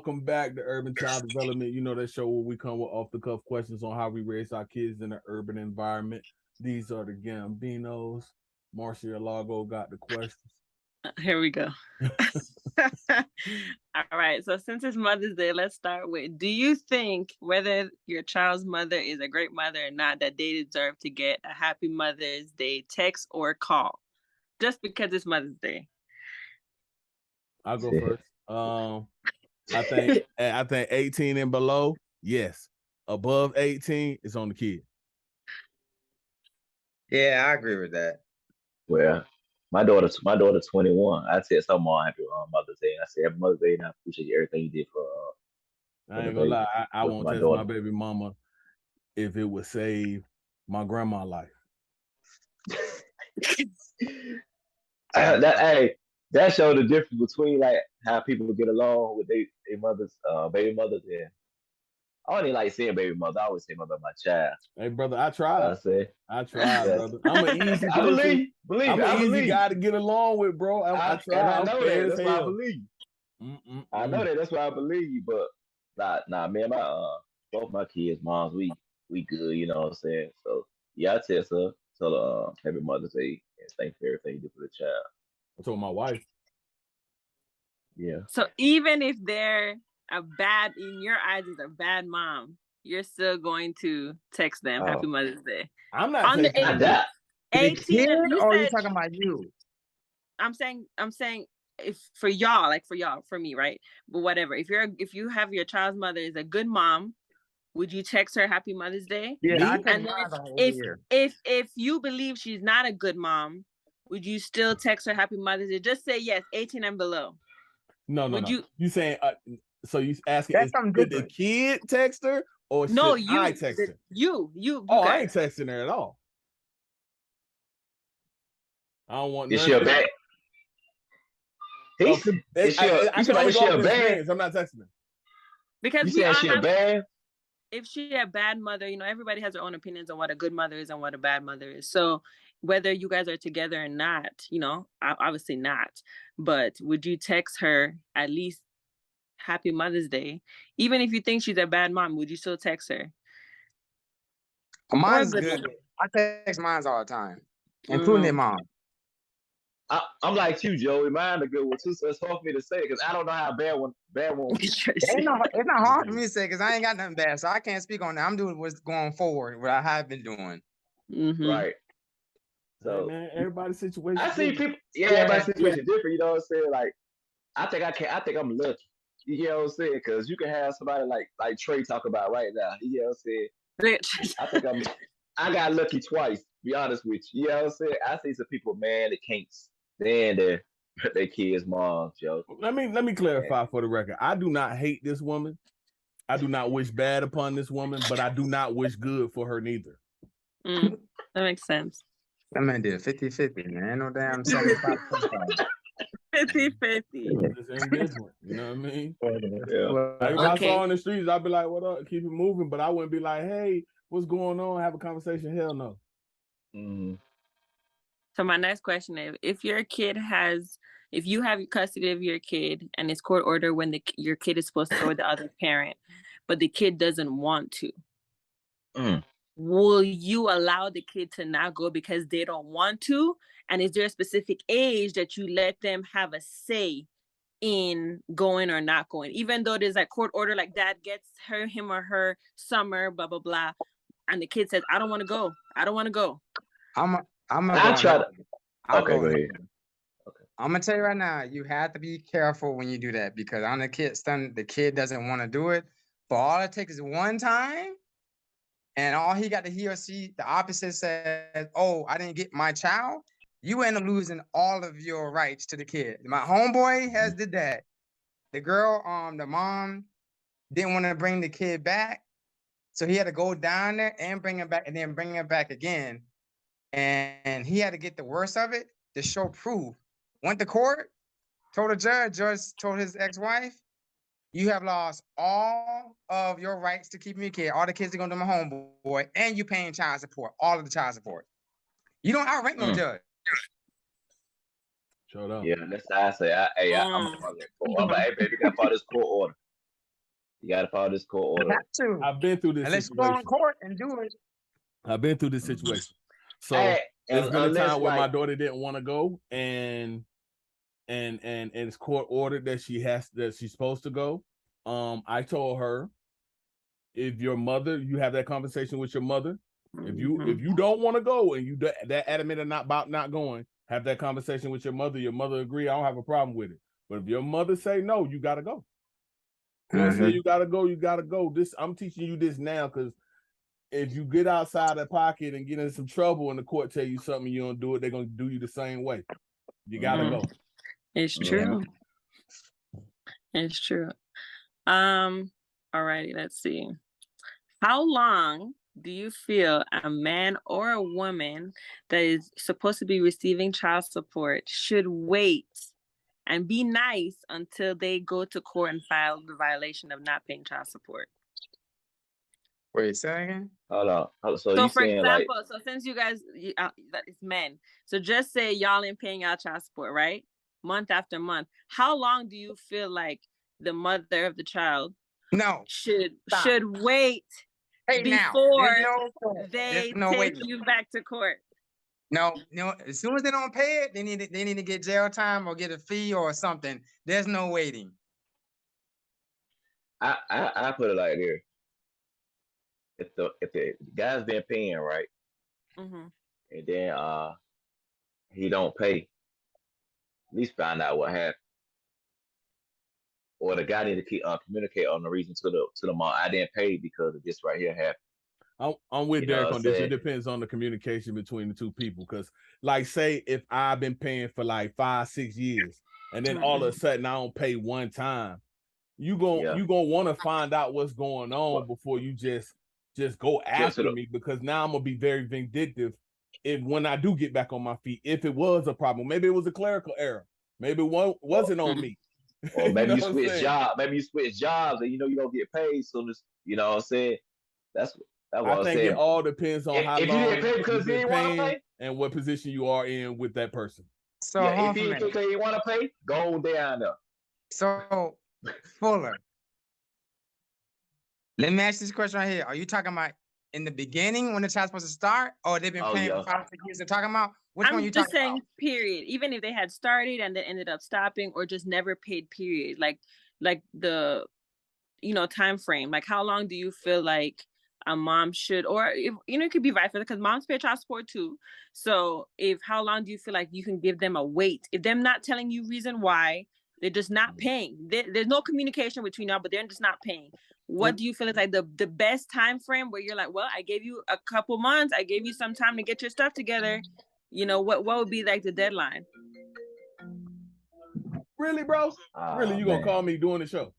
welcome back to Urban Child Development. You know that show where we come with off-the-cuff questions on how we raise our kids in an urban environment. These are the Gambinos. Marcia Lago got the questions. Here we go. All right. So since it's Mother's Day, let's start with, do you think whether your child's mother is a great mother or not, that they deserve to get a happy Mother's Day text or call just because it's Mother's Day? I'll go first. I think 18 and below, yes. Above 18, it's on the kid. Yeah, I agree with that. Well, my daughter's 21. I said something on happy Mother's Day. I said happy Mother's Day, and I appreciate everything you did for. I ain't gonna lie. I won't test my baby mama if it would save my grandma's life. That showed the difference between like how people get along with their mothers, baby mothers. Yeah, I only like saying baby mother. I always say mother of my child. Hey, brother, I tried. I tried, yes. brother. I'm an easy person. I believe I'm an easy guy to get along with, bro. I tried. I know that. That's why I believe. I know that. That's why I believe. But nah, man, both my kids' moms, we good. You know what I'm saying? So yeah, I tell her, happy Mother's Day and thank you for everything you do for the child. I told my wife. Yeah. So even if they're in your eyes, is a bad mom, you're still going to text them Happy Mother's Day. I'm not texting that. 18, or are you talking about you? I'm saying if for y'all, for me, right? But whatever. If you have your child's mother is a good mom, would you text her Happy Mother's Day? Yeah, I and if you believe she's not a good mom, would you still text her Happy Mother's Day? Just say yes, 18 and below. No. You saying so you asking did the kid text her or should I text her? You I ain't texting her at all. I don't want. Is she a bad? Is she a bad? I'm not texting her. Because you saying she a bad? If she a bad mother, everybody has their own opinions on what a good mother is and what a bad mother is. So whether you guys are together or not, obviously not. But would you text her at least Happy Mother's Day? Even if you think she's a bad mom, would you still text her? Mine's good. I text mine all the time, including their mom. I'm like you, Joey. Mine a good one too, so it's hard for me to say because I don't know how bad one. It's not hard for me to say because I ain't got nothing bad, so I can't speak on that. I'm doing what's going forward, what I have been doing. Mm-hmm. Right. So hey man, everybody's situation. I see people. Yeah, everybody's situation different. You know what I'm saying? Like, I think I'm lucky. You know what I'm saying? Because you can have somebody like Trey talk about right now. You know what I'm saying? I think I got lucky twice. Be honest with you. You know what I'm saying? I see some people, man, that can't stand their kids' moms, yo. Let me clarify for the record. I do not hate this woman. I do not wish bad upon this woman, but I do not wish good for her neither. That makes sense. That man did 50-50, man. Ain't no damn 75-25. 50-50. It's indifferent. You know what I mean? Yeah. Like if I saw her in the streets, I'd be like, what up? Keep it moving. But I wouldn't be like, hey, what's going on? Have a conversation. Hell no. So my next question is, if you have custody of your kid and it's court order when your kid is supposed to go with the other parent, but the kid doesn't want to, will you allow the kid to not go because they don't want to? And is there a specific age that you let them have a say in going or not going? Even though there's like court order, like dad gets him or her summer, blah, blah, blah. And the kid says, I don't want to go. I don't want to go. I'll try to. Okay, go ahead. Okay. I'm gonna tell you right now, you have to be careful when you do that because on the kid doesn't want to do it. But all it takes is one time, and all he got to he or she, the opposite says, "Oh, I didn't get my child." You end up losing all of your rights to the kid. My homeboy did that. The girl, the mom didn't want to bring the kid back, so he had to go down there and bring him back, and then bring him back again. And he had to get the worst of it to show proof. Went to court, told the judge told his ex-wife, you have lost all of your rights to keep your kid. All the kids are going to my homeboy, and you paying child support, all of the child support. You don't outrank no judge. Shut up. Yeah, that's how I say. I'm a hey, baby, got for this court order. You got to follow this court order. I've been through this Let's go situation. on court and do it. I've been through this situation. So Hey, there's been a time where like, my daughter didn't want to go, and it's court ordered that she's supposed to go. I told her, if your mother, you have that conversation with your mother. If you don't want to go and you that adamant about not going, have that conversation with your mother. Your mother agree, I don't have a problem with it. But if your mother say no, you gotta go. Say you gotta go, you gotta go. I'm teaching you this now, because if you get outside the pocket and get in some trouble and the court tell you something you don't do it, they're gonna do you the same way. You gotta go. It's true. It's true. Alrighty, let's see. How long do you feel a man or a woman that is supposed to be receiving child support should wait and be nice until they go to court and file the violation of not paying child support? Wait, say again? Hold on. So So you for saying example, like, so since you guys, that is men. So just say y'all ain't paying out child support, right? Month after month. How long do you feel like the mother of the child should wait before they take you back to court? No. As soon as they don't pay it, they need to get jail time or get a fee or something. There's no waiting. I put it like this. If the guy's been paying, right, and then he don't pay, at least find out what happened. Or the guy need to keep communicate on the reason to the mom. I didn't pay because of this right here happened. I'm with Derek on this. It depends on the communication between the two people. Because, like, say if I've been paying for like 5-6 years, and then all of a sudden I don't pay one time, you gonna want to find out what's going on before you just go after me, because now I'm gonna be very vindictive when I do get back on my feet. If it was a problem, maybe it was a clerical error, maybe it wasn't on me. Or maybe you switch jobs. Maybe you switch jobs, and you don't get paid. So you know what I'm saying? That's what I think it all depends on how long you didn't pay because you didn't want to pay, and what position you are in with that person. So if you didn't want to pay, go down there. So Fuller, let me ask this question right here. Are you talking about in the beginning when the child's supposed to start, or they've been paying for 5-6 years? They're talking about which one you talking about? I'm just saying, period. Even if they had started and they ended up stopping, or just never paid, period. Like the time frame. Like, how long do you feel like a mom should, or if it could be vice versa, because moms pay child support too. So how long do you feel like you can give them a wait if they're not telling you reason why? They're just not paying. There's no communication between y'all, but they're just not paying. What do you feel is like the best time frame where you're like, well, I gave you a couple months, I gave you some time to get your stuff together. What would be like the deadline? Really, bro? Really, you gonna call me doing the show?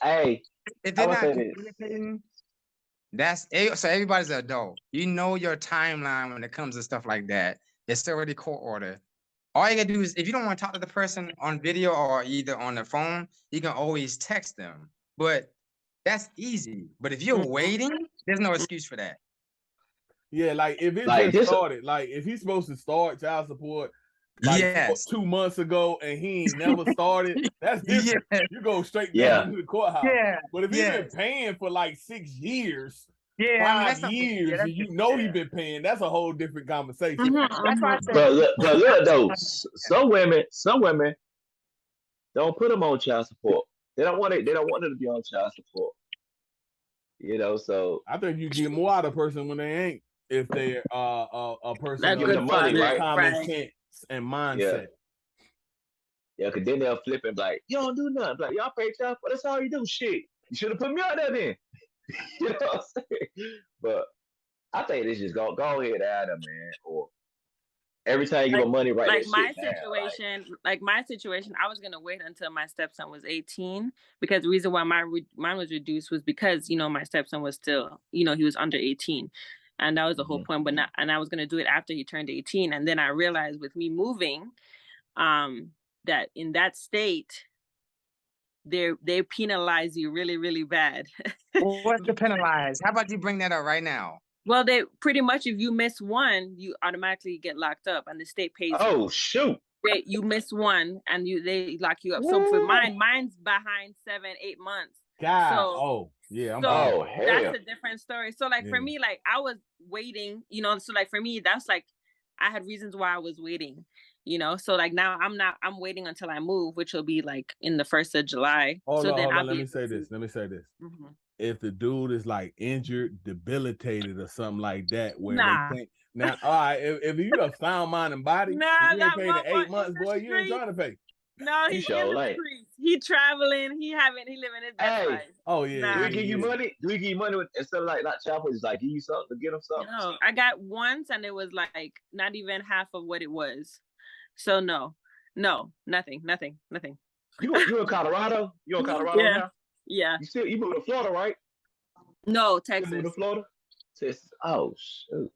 Hey, if they're not communicating, so everybody's an adult. You know your timeline when it comes to stuff like that. It's already court order. All you gotta do is, if you don't want to talk to the person on video or either on the phone, you can always text them. But that's easy. But if you're waiting, there's no excuse for that. Yeah, like if it just started, like if he's supposed to start child support 2 months ago and he ain't never started, that's different. You go straight down to the courthouse. But if he's been paying for like 6 years, 5 years, and you've been paying, that's a whole different conversation. That's why I said. But look though, some women don't put them on child support. They don't want it. They don't want them to be on child support. So I think you get more out of a person when they ain't, if they're a person that good money, right? Common sense and mindset. Yeah, because then they'll flip and be like, you don't do nothing. Like, y'all pay child support, that's all you do. Shit, you should have put me out there then. You know what I'm saying? But I think they just go ahead out there, man. Or every time you give them money, right? Like my situation, I was gonna wait until my stepson was 18, because the reason why mine was reduced was because my stepson was still he was under 18, and that was the whole point. But I was gonna do it after he turned 18, and then I realized with me moving, that in that state, they penalize you really, really bad. What's the penalize? How about you bring that up right now? Well, they pretty much, if you miss one, you automatically get locked up, and the state pays. Oh, shoot! you miss one and they lock you up. So for mine's behind 7-8 months. God, So I'm Oh that's hell. a different story. So like for me, like I was waiting, so like for me, that's like I had reasons why I was waiting, So like now I'm waiting until I move, which will be like in the 1st of July. Hold so on, then hold I'll on. be Let me say this. Mm-hmm. If the dude is like injured, debilitated, or something like that, where Nah. they can't now, all right, if you have found mind and body, Nah, you ain't that paid in 8 motherfucker months, in the boy, you ain't street. trying to pay. No, You he's sure in the like. streets. He traveling. He living his best life. Oh yeah. Do Nah. we give you money? Do we give you money instead of like not chopper? Just like give you something to get them something? No, I got once and it was like not even half of what it was. So no, nothing. You in Colorado? You in Colorado Yeah. now? Yeah. You moved to Florida, right? No, You Texas. moved to Florida? Texas. Oh shoot.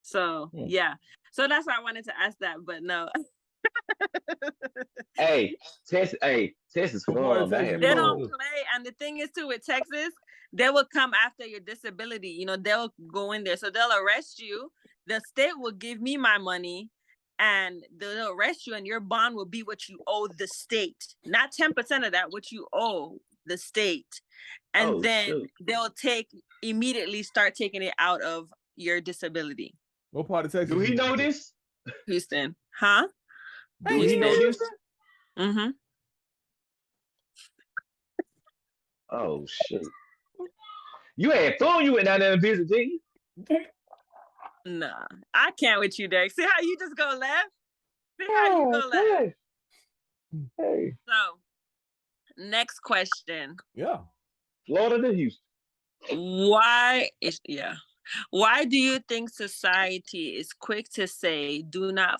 So yeah. So that's why I wanted to ask that, but no. Hey, Texas fun, man. They don't play, and the thing is too with Texas, they will come after your disability. They'll go in there, so they'll arrest you. The state will give me my money, and they'll arrest you, and your bond will be what you owe the state, not 10% of that, what you owe the state, and then they'll immediately start taking it out of your disability. What part of Texas? Do he know this? Houston, huh? Do he know this? Mm-hmm. Oh shit! You ain't thrown you went down there and visit, did you? Nah, I can't with you, Derek. See how you just go left? See how you go left? Hey. So, next question. Yeah. Florida to Houston. Why do you think society is quick to say do not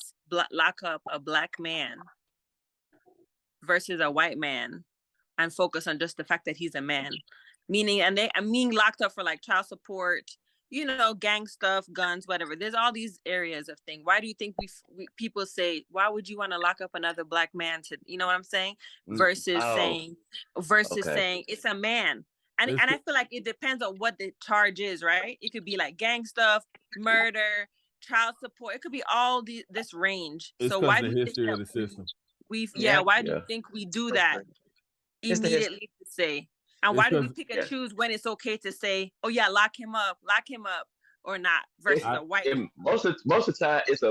lock up a black man versus a white man and focus on just the fact that he's a man? Meaning, locked up for like child support, gang stuff, guns, whatever. There's all these areas of things. Why do you think people say, why would you want to lock up another black man to, you know what I'm saying? Versus saying it's a man. And I feel like it depends on what the charge is, right? It could be like gang stuff, murder, child support. It could be all this range. It's so why do do you you think think of the system? Why do you think we do that immediately to say? And why do we pick and choose when it's okay to say, oh yeah, lock him up, or not, versus a white man? Most of the time it's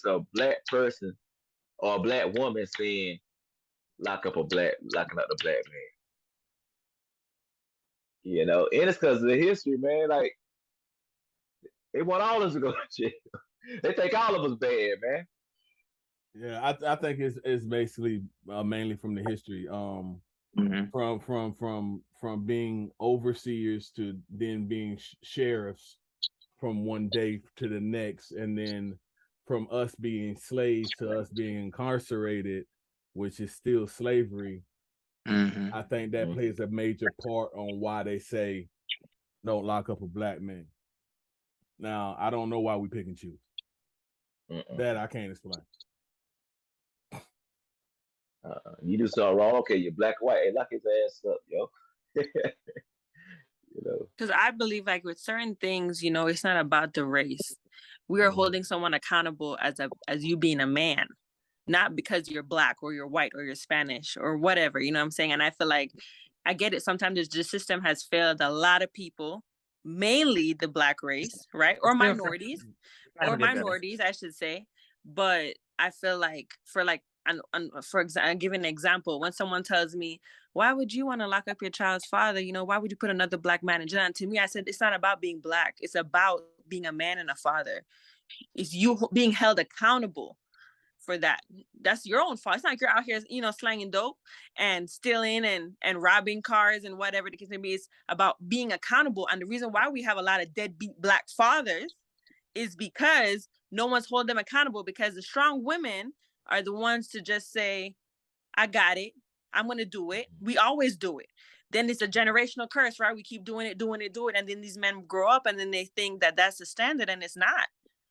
a black person or a black woman saying locking up the black man. And it's because of the history, man. Like they want all of us to go to jail. They think all of us bad, man. Yeah, I think it's basically mainly from the history. From being overseers to then being sheriffs from one day to the next, and then from us being slaves to us being incarcerated, which is still slavery. I think that plays a major part on why they say don't lock up a black man. Now, I don't know why we pick and choose. That I can't explain. You do something wrong, okay, you're black or white, hey, lock his ass up, yo. Because I believe like with certain things, it's not about the race. We are holding someone accountable as you being a man, not because you're black or you're white or you're Spanish or whatever, you know what I'm saying? And I feel like I get it. Sometimes the system has failed a lot of people, mainly the black race, right? Or minorities, I should say. But I feel like for example, I'll give an example. When someone tells me, why would you want to lock up your child's father? why would you put another black man in jail? And to me, I said, it's not about being black. It's about being a man and a father. It's you being held accountable for that. That's your own fault. It's not like you're out here, slanging dope and stealing and robbing cars and whatever the case may be. It's about being accountable. And the reason why we have a lot of deadbeat black fathers is because no one's holding them accountable, because the strong women are the ones to just say, I got it. I'm going to do it. We always do it. Then it's a generational curse, right? We keep doing it. And then these men grow up and then they think that that's the standard, and it's not.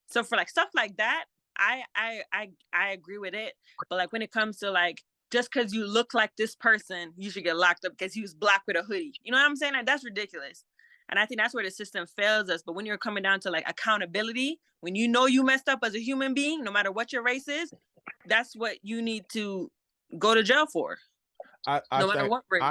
So for like stuff like that, I agree with it. But like when it comes to like, just because you look like this person, you should get locked up because he was black with a hoodie. You know what I'm saying? Like, that's ridiculous. And I think that's where the system fails us. But when you're coming down to like accountability, when you know you messed up as a human being, no matter what your race is, that's what you need to go to jail for. I no matter think what race.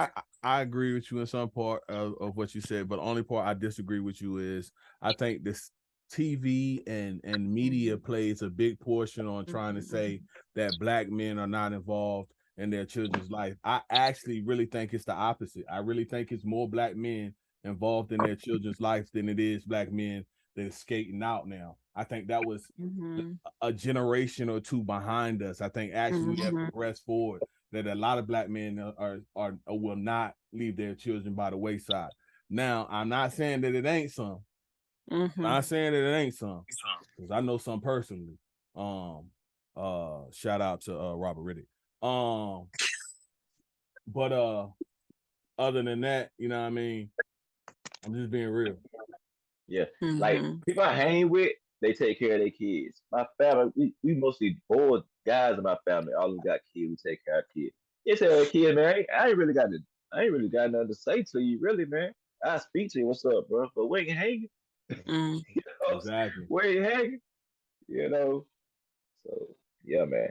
I agree with you in some part of what you said, but the only part I disagree with you is I think this TV and media plays a big portion on trying to say that Black men are not involved in their children's life. I actually really think it's the opposite. I really think it's more Black men involved in their children's life than it is Black men that is skating out now. I think that was a generation or two behind us. I think actually we have progressed forward, that a lot of Black men are will not leave their children by the wayside. Now, I'm not saying that it ain't some. I'm not saying that it ain't some, because I know some personally. Shout out to Robert Riddick. But other than that, you know what I mean? I'm just being real. Yeah. Like people I hang with, they take care of their kids. My family, we mostly boys, guys in my family, all of them got kids, we take care of kids. You tell a kid, man, I ain't really got nothing to say to you, really, man. I speak to you, what's up, bro? But we ain't hanging. You know? Exactly. We ain't hanging. You know. So yeah, man.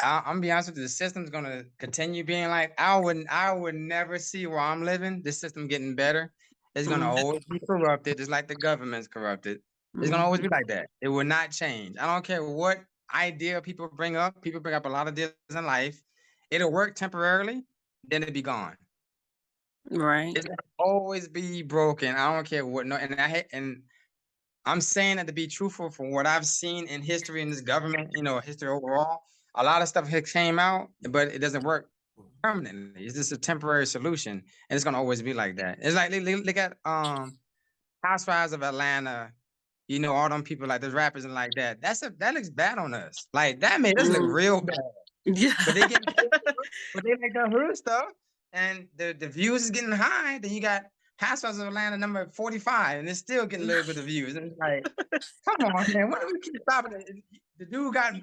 I'm gonna be honest with you, the system's gonna continue being like, I would never see where I'm living the system getting better. It's gonna always be corrupted, just like the government's corrupted. It's gonna always be like that. It will not change. I don't care what idea people bring up. People bring up a lot of ideas in life. It'll work temporarily, then it'll be gone. Right. It's gonna always be broken. I don't care what. No, and I'm saying that to be truthful from what I've seen in history in this government. You know, history overall. A lot of stuff has came out, but it doesn't work permanently. It's just a temporary solution, and it's gonna always be like that. It's like look at Housewives of Atlanta. You know, all them people like those rappers and like that. That looks bad on us. Like that made us look real bad. Yeah. But they like the hood stuff, and the views is getting high. Then you got Housewives of Atlanta number 45, and it's still getting a little bit of views. And it's like, come on, man, why do we keep stopping it? The dude got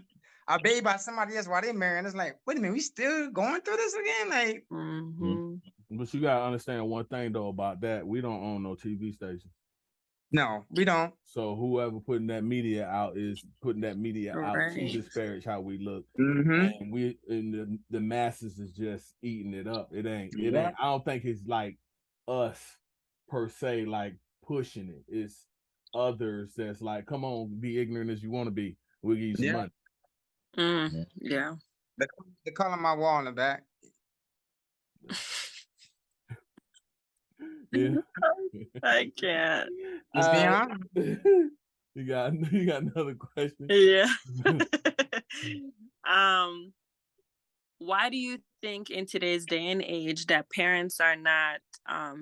a baby by somebody else while they marrying. It's like, wait a minute, we still going through this again? Like, but you gotta understand one thing though about that: we don't own no TV station. No, we don't. So whoever putting that media out is putting that media out to disparage how we look, and the masses is just eating it up. It ain't. I don't think it's like us per se, like pushing it. It's others that's like, come on, be ignorant as you want to be. We'll give you some money. Yeah. The color of my wall in the back. Yeah. I can't. Let's be honest. You got another question? Yeah. Why do you think in today's day and age that parents are not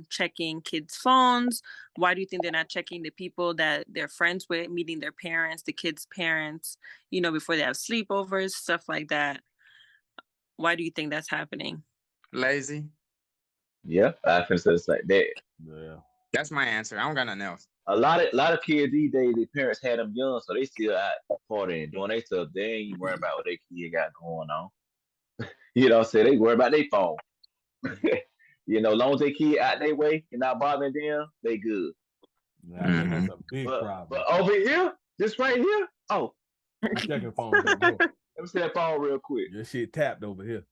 checking kids' phones? Why do you think they're not checking the people that they're friends with, meeting their parents, the kids' parents, you know, before they have sleepovers, stuff like that? Why do you think that's happening? Lazy. Yeah, I can say it's like that. Yeah. That's my answer. I don't got nothing else. A lot of kids these days, their parents had them young, so they still out partying, doing their stuff. They ain't worrying about what their kid got going on. You know what I'm saying? They worry about their phone. You know, as long as they kid out their way and not bothering them, they good. That's a big problem. But over here, this right here, I'm checking phone. Let me see that phone real quick. Your shit tapped over here.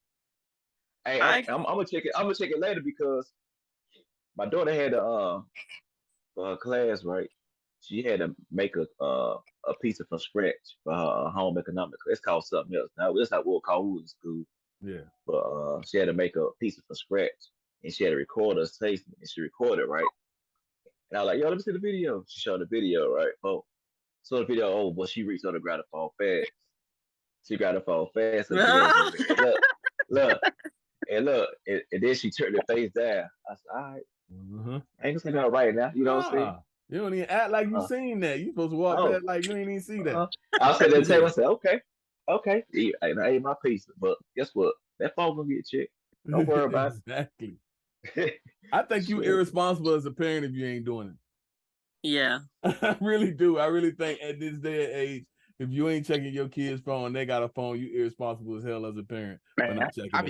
Hey, I'm gonna check it. I'm gonna check it later because my daughter had a class, right? She had to make a pizza from scratch for her home economics. It's called something else. Now this is what we'll call in school. Yeah. But she had to make a pizza from scratch, and she had to record us tasting, and she recorded, right? And I was like, yo, let me see the video. She showed the video, right? Oh, so the video, but she reached on the ground to fall fast. She got to fall fast. So look, and then she turned her face down. I said, all right. I ain't gonna say that right now. You know what I'm saying? You don't even act like you seen that. You supposed to walk back like you ain't even see that. I said that table. I said, okay. I ate my pizza, but guess what? That phone gonna get checked. Don't worry about it. Exactly. I think you irresponsible as a parent if you ain't doing it. Yeah. I really do. I really think at this day and age, if you ain't checking your kid's phone, they got a phone, you irresponsible as hell as a parent. Man, I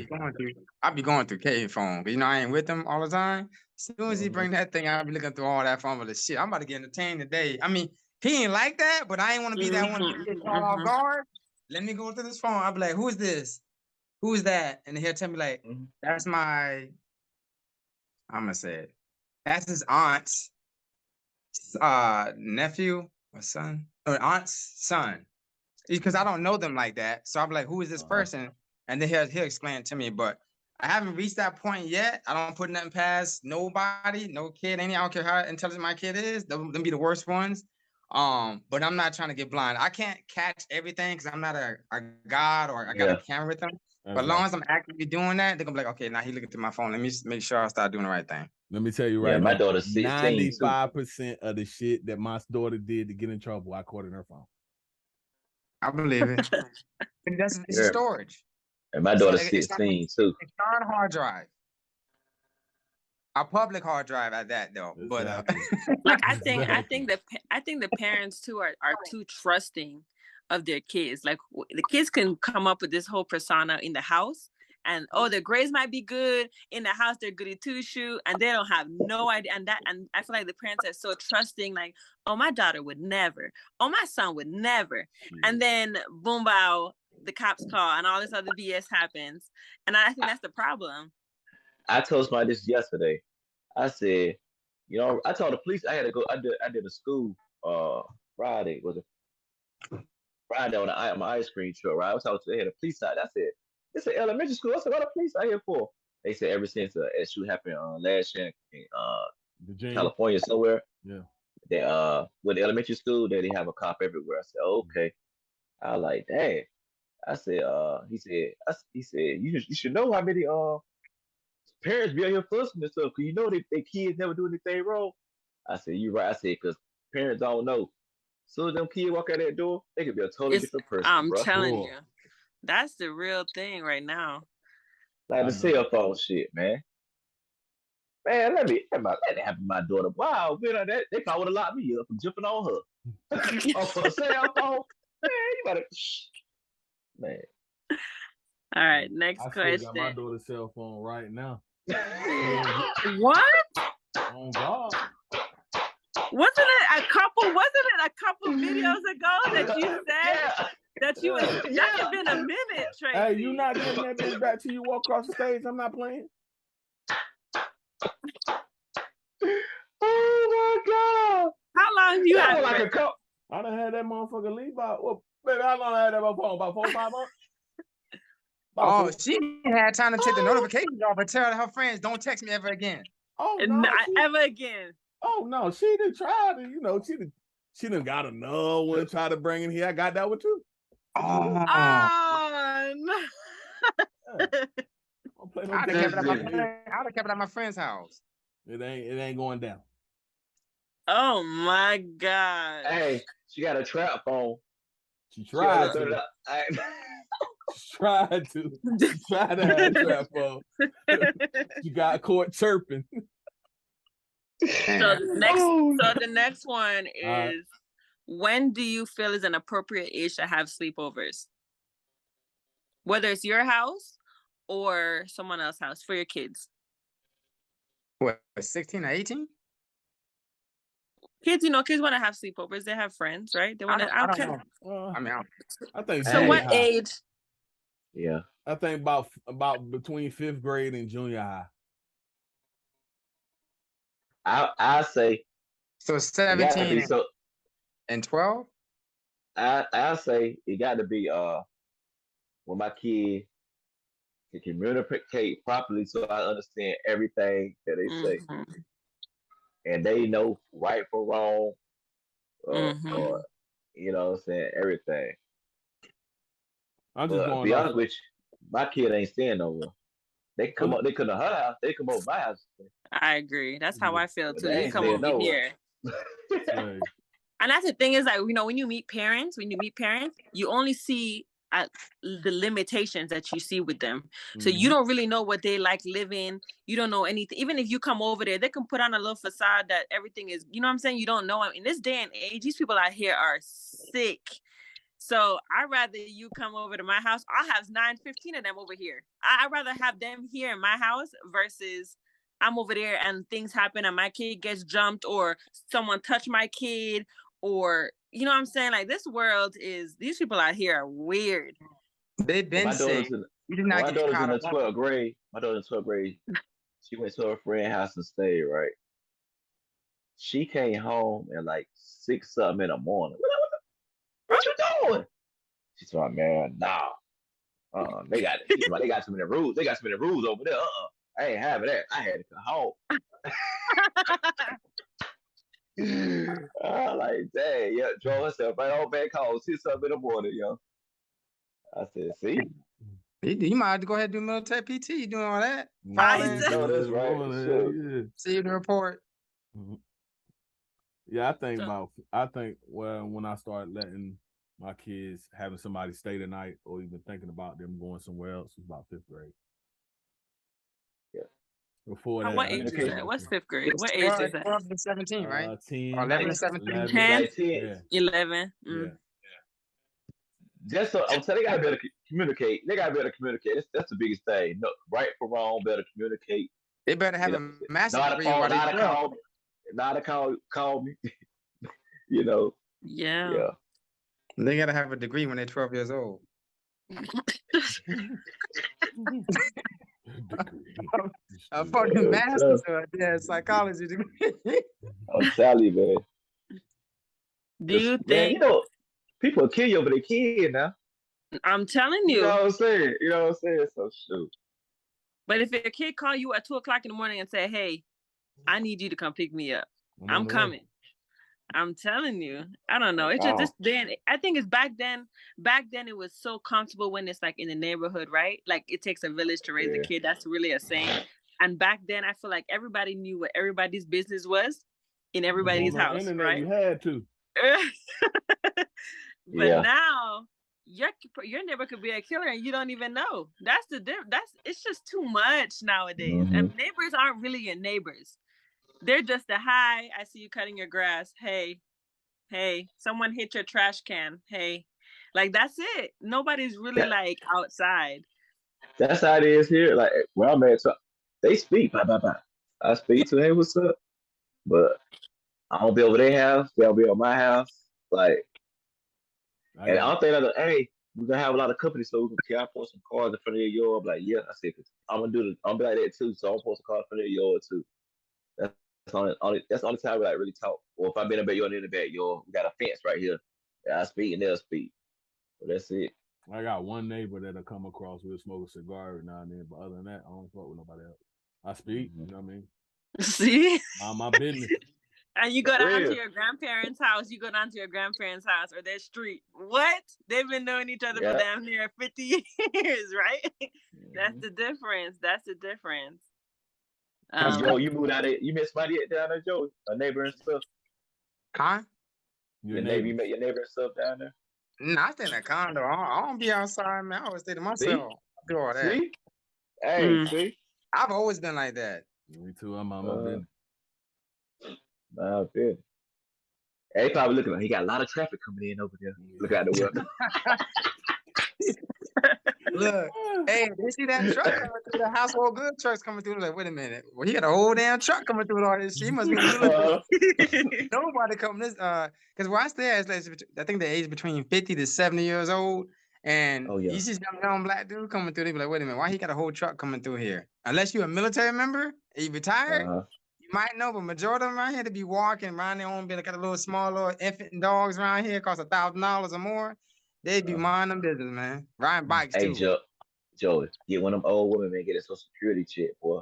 be going through K's phone. You know, I ain't with them all the time. As soon as he bring that thing, I'll be looking through all that phone with the shit. I'm about to get entertained today. I mean, he ain't like that, but I ain't want to be that one to get caught off guard. let me go through this phone. I'll be like, who is this? Who is that? And he'll tell me like, that's my, I'm gonna say it. That's his aunt's nephew or son, or aunt's son. Because I don't know them like that. So I'm like, who is this person? And then he'll explain it to me. But I haven't reached that point yet. I don't put nothing past nobody, no kid, I don't care how intelligent my kid is. Them be the worst ones. But I'm not trying to get blind. I can't catch everything because I'm not a god or I got a camera with them. But as long as I'm actively doing that, they're gonna be like, okay, now he looking through my phone. Let me make sure I start doing the right thing. Let me tell you right now. My daughter's 16 95% of the shit that my daughter did to get in trouble, I caught in her phone. I believe it. It's storage. And my daughter's 16 too. It's not a hard drive. A public hard drive at that though. Exactly. But like I think the parents too are too trusting of their kids. Like the kids can come up with this whole persona in the house. And their grades might be good in the house. They're goody two shoe, and they don't have no idea. And I feel like the parents are so trusting. Like, oh, my daughter would never. Oh, my son would never. And then boom, bow, the cops call, and all this other BS happens. And I think that's the problem. I told somebody this yesterday. I said, I told the police I had to go. I did a school Friday. Was it Friday on my ice cream truck? Right. I was talking to the head of police side. I said, it's an elementary school. I said, what the police out here for? They said ever since a shoot happened last year in California somewhere. Yeah. They with the elementary school, they have a cop everywhere. I said, okay. I was like, dang. I said, he said, you should know how many parents be out here fussing and stuff, because they kids never do anything wrong. I said, you right. I said, because parents don't know. As soon as them kids walk out that door, they could be a totally different person. I'm telling you. That's the real thing right now. Like the cell phone shit, man. Man, let that happen to my daughter. Wow, they probably would have locked me up from jumping on her. Off a cell phone. Man, you better. Man. All right, next question. I got my daughter's cell phone right now. What? Oh God. Wasn't it a couple videos ago that you said that you was that had been a minute, Tracy? Hey, you not getting that bitch back till you walk across the stage? I'm not playing. Oh my God. How long do you have? Like a cup. I done had that motherfucker leave by baby, how long I had that phone? About 4 or 5 months? She had time to take the notifications off and tell her friends, don't text me ever again. Oh, no. Not ever again. Oh, no. She done tried to, she done got another one, try to bring in here. I got that one too. Oh, no. I would have kept it at my friend's house. It ain't going down. Oh my God. Hey, she got a trap phone. She tried to. She tried to have a trap phone. She got caught chirping. So the next one is, when do you feel is an appropriate age to have sleepovers? Whether it's your house or someone else's house for your kids. What, 16 or 18? Kids, kids want to have sleepovers. They have friends, right? They want to. I don't know. I think so. What age? Yeah, I think about between 5th grade and junior high. I say so 17 and 12. I say it got to be when my kid can communicate properly, so I understand everything that they say, and they know right from wrong, or you know what I'm saying, everything. I'm just to be honest with you, my kid ain't staying nowhere. They come up. They come to her house. They come over my house. I agree. That's how I feel too. You come over here. Right. And that's the thing is, like, when you meet parents, you only see the limitations that you see with them. So you don't really know what they like living. You don't know anything. Even if you come over there, they can put on a little facade that everything is, you know what I'm saying? You don't know. In this day and age, these people out here are sick. So I'd rather you come over to my house. I'll have 15 of them over here. I'd rather have them here in my house versus I'm over there and things happen and my kid gets jumped or someone touched my kid or you know what I'm saying? Like this world is these people out here are weird. They've been saying you did not my get daughter's caught in the up. 12th grade. My daughter's in 12th grade. She went to her friend's house and stayed, right? She came home at like 6 something in the morning. What you doing? She told me, man, nah. They got they got too many rules. They got too many rules over there. I ain't having that. I had to come home. Like, dang, yeah, drove herself right on back home, 6 something in the morning, yo. I said, see? You might have to go ahead and do military PT. You doing all that? I Falling. said- No, that's right. Sure. Yeah. See the report. Yeah, I think when I start letting my kids having somebody stay the night or even thinking about them going somewhere else was about 5th grade. Yeah. Before that, what age is that? What's 5th grade? What age is that? 12 to 17, right? 10, Or 11 to 17. 10, 10. 11. Yeah. Just so I'm saying, they gotta be able to communicate. They gotta be able to communicate. That's the biggest thing. No, right from wrong, better communicate. They better have a master's degree while they Not to call me. You know. Yeah. Yeah. They gotta have a degree when they're 12 years old. A fucking master's psychology degree. I'm telling you, man. Do you think? Man, you know, people kill you over their kid now. I'm telling you. You know what I'm saying? So shoot. But if your kid call you at 2:00 in the morning and say, "Hey, I need you to come pick me up," I'm coming. I'm telling you. I don't know. It's just this then. I think it's back then. Back then, it was so comfortable when it's like in the neighborhood, right? Like it takes a village to raise a kid. That's really a saying. And back then, I feel like everybody knew what everybody's business was in everybody's house, internet, right? You had to. But now your neighbor could be a killer and you don't even know. That's the it's just too much nowadays. Mm-hmm. And neighbors aren't really your neighbors. They're just hi, I see you cutting your grass. Hey, someone hit your trash can. Hey, like that's it. Nobody's really like outside. That's how it is here. Like where I'm at, so they speak. Bye. I speak to, hey, what's up? But I don't be over their house. They'll be at my house. Like, and I don't think that, hey, we're gonna have a lot of company, so we can post some cars in front of your yard. I'm like, yeah, I said, I'm gonna do I'm be like that too. So I'm post a car in front of your yard too. That's the only time we like really talk. Or if I've been in the backyard, we got a fence right here. I speak and they'll speak. So that's it. I got one neighbor that'll come across. We'll smoke a cigar every now and then, but other than that, I don't fuck with nobody else. I speak, you know what I mean? See? My business. And you go down to your grandparents' house, or their street. What? They've been knowing each other for damn near 50 years, right? That's the difference. Joe, you moved out there. You met somebody down there, Joe? A neighbor and stuff? Huh? You met your neighbor and stuff down there? No, I stay in a condo. I don't be outside, man. I always stay to myself. Do all that. See? Hey, see? I've always been like that. Me too. I'm on my business. Nah, good. Hey, probably looking like he got a lot of traffic coming in over there. Look out the window. Look, hey, they see that truck coming through, the household good trucks coming through. Like, wait a minute. Well, he got a whole damn truck coming through with all this shit. He must be nobody coming this because where I stay at is like, I think the age between 50 to 70 years old. And you see some young black dude coming through, they be like, wait a minute, why he got a whole truck coming through here? Unless you're a military member and you retired, you might know, but majority of them around here to be walking around their own building, got a little small little infant dogs around here, cost $1,000 or more. They'd be minding them business, man. Riding bikes too. Hey, Joe, get one of them old women, man, get a social security check, boy.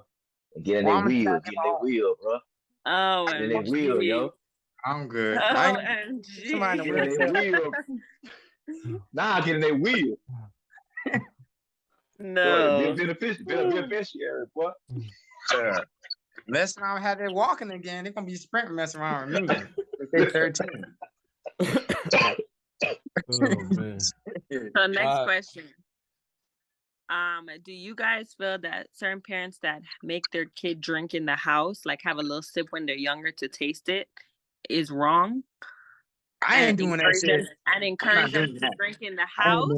And get in their wheel, bro. Oh, get in their wheel, yo. I'm good. Somebody get in their wheel. Nah, get in their wheel. No. Be a beneficiary, boy. Messing around, have they walking again. They're gonna be sprinting, messing around with me. They're 13. Oh man. So next question. Do you guys feel that certain parents that make their kid drink in the house, like have a little sip when they're younger to taste it, is wrong? I ain't doing that shit. And encourage them to drink in the house.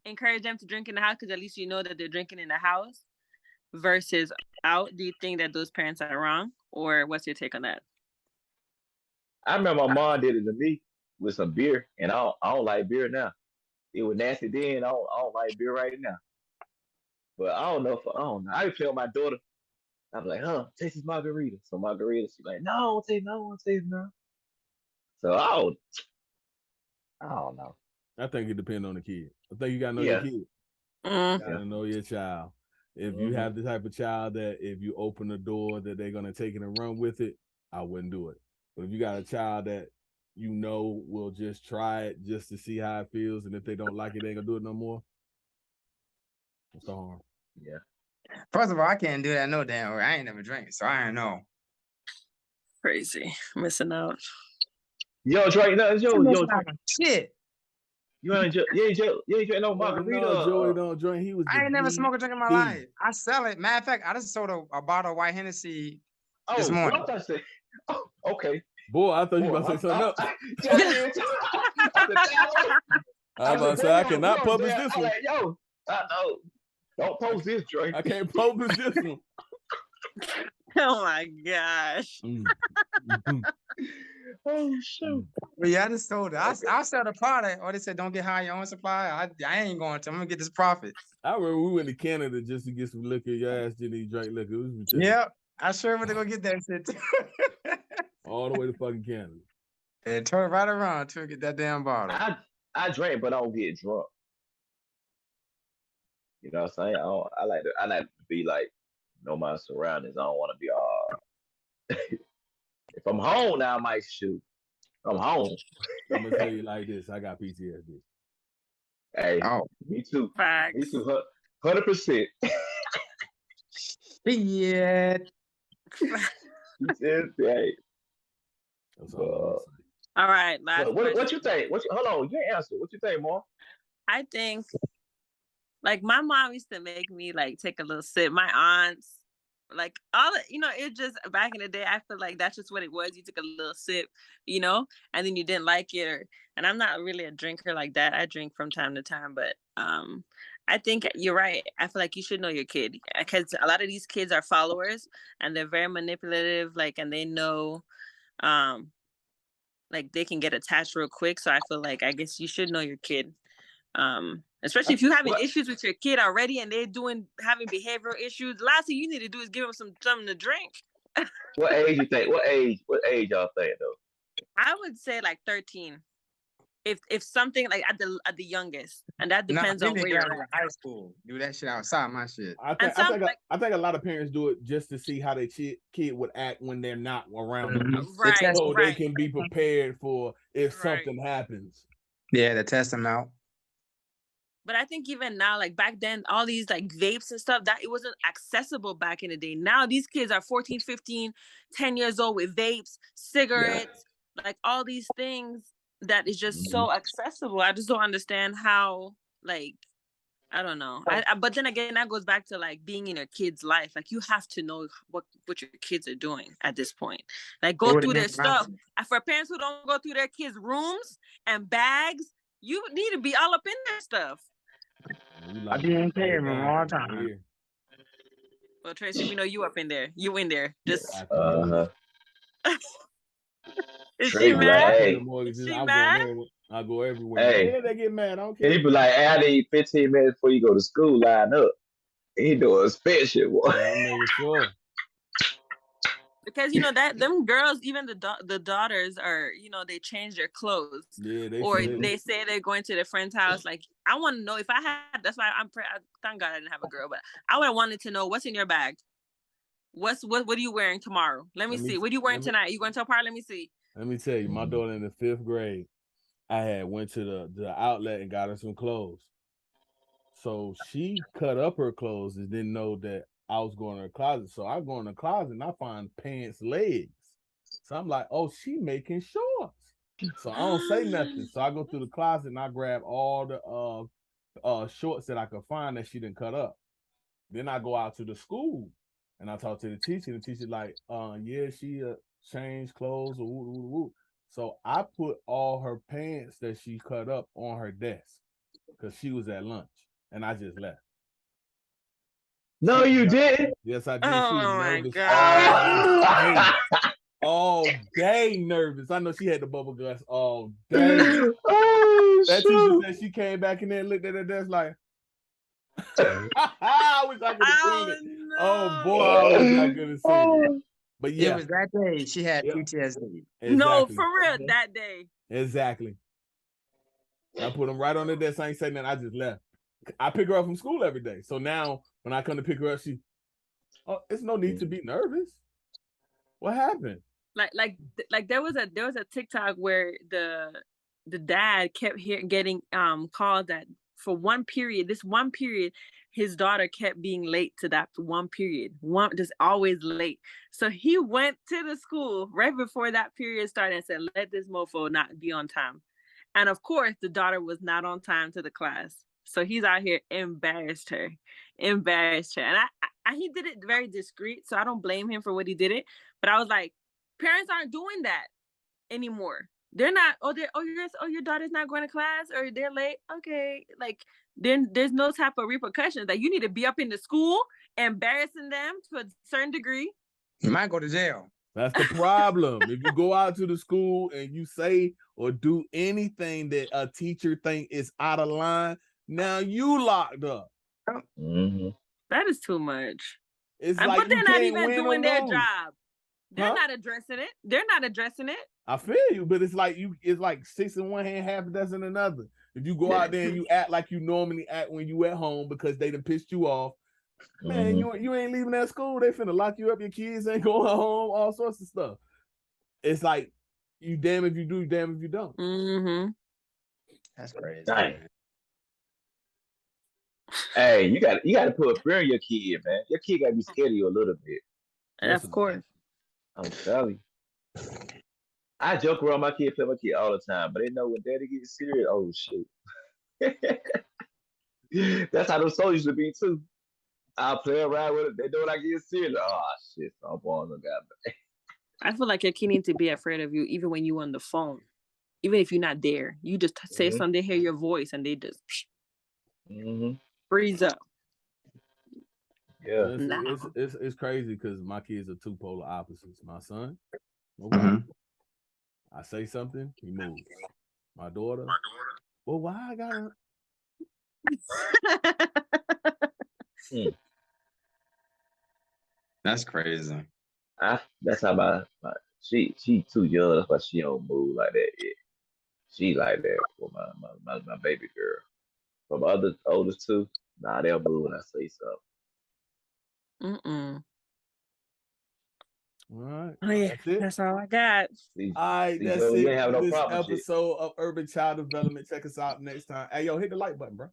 Encourage them to drink in the house because at least you know that they're drinking in the house versus out. Do you think that those parents are wrong, or what's your take on that? I remember my mom did it to me with some beer, and I don't like beer now. It was nasty then. I don't like beer right now. But I don't know if I don't know. I be playing with my daughter. I'm like, huh, taste this margarita. So margarita, she's like, no, I don't taste no, I don't taste no. So I don't know. I think it depends on the kid. I think you gotta know your Yeah, kid. You Mm. yeah. gotta know your child. If you Mm-hmm. have the type of child that if you open the door that they're gonna take it and run with it, I wouldn't do it. But if you got a child that you know will just try it just to see how it feels, and if they don't like it, they ain't gonna do it no more. What's the harm? Yeah. First of all, I can't do that no damn way. I ain't never drank, so I don't know. Crazy. Missing out. Yo, Drake, no, yo, Shit. you ain't drink no margarita. No, Joey don't drink. He was. I ain't never smoked a drink in my DP. life. I sell it. Matter of fact, I just sold a bottle of white Hennessy this morning. I thought you said, oh, okay. Boy, I thought you were about to say something else. I was about to say I cannot publish this one. Like, yo, I know. Don't post this, Drake. I can't publish this one. Oh my gosh. Oh shoot. But yeah, I just sold it. I'll sell the product. Or they said, don't get high your own supply. I ain't going to. I'm gonna get this profit. I remember we went to Canada just to get some liquor. Your ass didn't even drink liquor. It was ridiculous. Yep. I sure went to go get that shit too. All the way to fucking Canada. And turn right around to get that damn bottle. I drink, but I don't get drunk. You know what I'm saying? I like to be like, know my surroundings. I don't want to be if I'm home now, I might shoot. I'm home. I'm gonna tell you like this. I got PTSD. Hey, me too. Facts. Me too. 100%. Shit. Hey. That's all All right, last what you think? Hold on, you ain't answer. What you think, Mom? I think, like, my mom used to make me like take a little sip. My aunts, like, it just back in the day, I feel like that's just what it was. You took a little sip, and then you didn't like it. And I'm not really a drinker like that. I drink from time to time, but I think you're right. I feel like you should know your kid, because a lot of these kids are followers and they're very manipulative, and they know, they can get attached real quick. So I feel like, I guess you should know your kid. Especially if you're having issues with your kid already and they're having behavioral issues. The last thing you need to do is give them something to drink. What age you think? What age y'all think though? I would say like 13. If something like at the youngest, and that depends on where you're at. High school. Do that shit outside my shit. I think a lot of parents do it just to see how their kid would act when they're not around them. Right. So they can be prepared for if something happens. Yeah, to test them out. But I think even now, like back then, all these like vapes and stuff, that it wasn't accessible back in the day. Now these kids are 14, 15, 10 years old with vapes, cigarettes, like all these things that is just so accessible. I just don't understand how, I don't know. But then again, that goes back to like being in your kid's life. Like you have to know what your kids are doing at this point. Like go through their stuff. For parents who don't go through their kids' rooms and bags, you need to be all up in their stuff. I be in there all the time. Well, Tracy, we know you up in there. You in there. Just Is she mad? Is she mad? I go everywhere. Hey, they get mad. I don't care. He be like, I need 15 minutes before you go to school, line up. He doing a special, boy. I'm sure. Because that them girls, even the daughters are, they change their clothes. Yeah, they say they're going to their friend's house. Like, I want to know if I had. That's why thank God I didn't have a girl, but I would have wanted to know what's in your bag. What are you wearing tomorrow? Let me see. What are you wearing tonight? You going to a party? Let me see. Let me tell you, my daughter in the 5th grade, I had went to the outlet and got her some clothes. So she cut up her clothes and didn't know that I was going to her closet. So I go in the closet and I find pants legs. So I'm like, oh, she making shorts. So I don't say nothing. So I go through the closet and I grab all the shorts that I could find that she didn't cut up. Then I go out to the school and I talk to the teacher. The teacher like, yeah, she changed clothes. So I put all her pants that she cut up on her desk because she was at lunch and I just left. No, you didn't. Yes, I did. Oh my God. all day nervous. I know she had the bubble guts all day. That teacher said she came back in there and looked at her desk like, I wish I could have seen it. No. Oh boy, I wish I could have seen it. But yeah, it was that day she had PTSD. Exactly. No, for real, that day. Exactly. I put them right on the desk. I ain't saying nothing. I just left. I pick her up from school every day. So now when I come to pick her up, it's no need to be nervous. What happened? Like there was a TikTok where the dad kept getting called that for this one period his daughter kept being late to that one period, just always late. So he went to the school right before that period started and said, let this mofo not be on time. And of course the daughter was not on time to the class. So he's out here embarrassed her. And he did it very discreet, so I don't blame him for what he did it. But I was like, parents aren't doing that anymore. They're not, your daughter's not going to class or they're late. Okay. Like then there's no type of repercussions. Like you need to be up in the school, embarrassing them to a certain degree. You might go to jail. That's the problem. If you go out to the school and you say or do anything that a teacher think is out of line, now you locked up. Mm-hmm. That is too much. It's but like they're not even doing their job. They're not addressing it. I feel you, but it's like it's like 6 in one hand, half a dozen in another. If you go out there and you act like you normally act when you at home because they done pissed you off, man, you ain't leaving that school. They finna lock you up. Your kids ain't going home. All sorts of stuff. It's like you damn if you do, damn if you don't. Mm-hmm. That's crazy. Dang. Hey, you got to put fear in your kid, man. Your kid got to be scared of you a little bit. Of course. I'm telling you. I joke around my kid, play my kid all the time, but they know when daddy gets serious, oh shit. That's how those soldiers would be too. I'll play around with it. They know when I get serious. Oh shit, I'm born on God. I feel like your kid needs to be afraid of you even when you on the phone. Even if you're not there. You just say something, they hear your voice and they just freeze up. Yeah. It's crazy because my kids are two polar opposites. My son, I say something, he moves. My daughter, well, why I gotta? That's crazy. That's how my she too young. That's why she don't move like that yet. She like that for my baby girl. For my oldest two, nah, they'll move when I say so. All right. Oh, yeah, that's all I got. All right, that's it. This episode of Urban Child Development. Check us out next time. Hey, yo, hit the like button, bro.